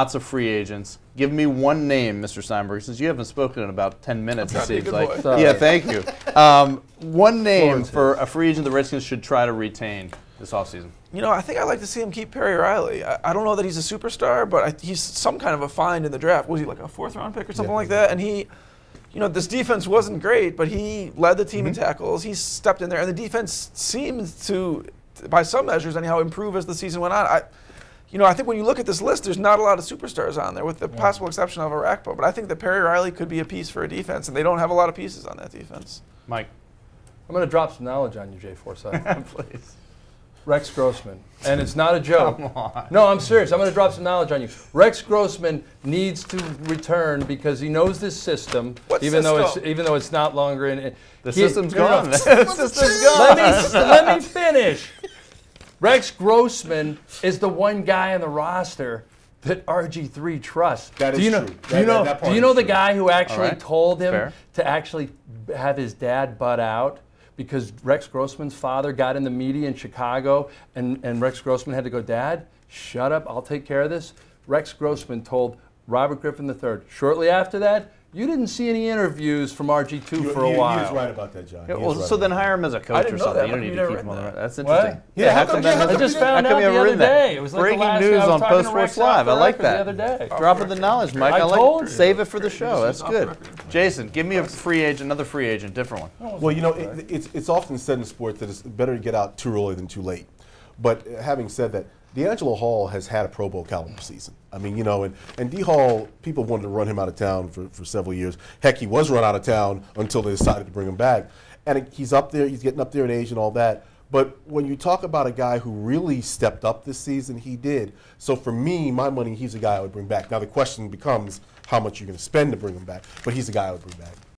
lots of free agents. Give me one name, Mr. Steinberg, since you haven't spoken in about 10 minutes, it seems like. Yeah, thank you. One name for a free agent the Redskins should try to retain this offseason. I think I'd like to see him keep Perry Riley. I don't know that he's a superstar, but he's some kind of a find in the draft. Was he like a 4th-round pick or something like that? And he, this defense wasn't great, but he led the team in tackles. He stepped in there, and the defense seemed to, by some measures anyhow, improve as the season went on. I think when you look at this list, there's not a lot of superstars on there, with the possible exception of Arakpo. But I think that Perry Riley could be a piece for a defense, and they don't have a lot of pieces on that defense. Mike. I'm going to drop some knowledge on you, Jay Forsythe. Please. Rex Grossman. And it's not a joke. Come on. No, I'm serious. I'm going to drop some knowledge on you. Rex Grossman needs to return because he knows this system, even though it's not longer in. The system's gone. The system's gone. Let me finish. Rex Grossman is the one guy on the roster that RG3 trusts. That is true. Do you know the guy who actually told him to actually have his dad butt out? Because Rex Grossman's father got in the media in Chicago, and Rex Grossman had to go, Dad, shut up, I'll take care of this. Rex Grossman told Robert Griffin III, shortly after that, you didn't see any interviews from RG2 for a while. He was right about that, John. So then hire him as a coach or something. You don't need to keep him on the run. That's interesting. What? Yeah, I just found out the other day. It was like breaking news on Post Sports Live. I like that. The other day. Dropping the knowledge, Mike. I like. Save it for the show. That's good. Record. Jason, give me a free agent, another free agent, different one. Well, it's often said in sports that it's better to get out too early than too late. But having said that, DeAngelo Hall has had a Pro Bowl caliber season. I mean, and D. Hall, people wanted to run him out of town for several years. Heck, he was run out of town until they decided to bring him back. And he's up there, he's getting up there in age and all that. But when you talk about a guy who really stepped up this season, he did. So for me, my money, he's a guy I would bring back. Now the question becomes how much you're going to spend to bring him back. But he's a guy I would bring back.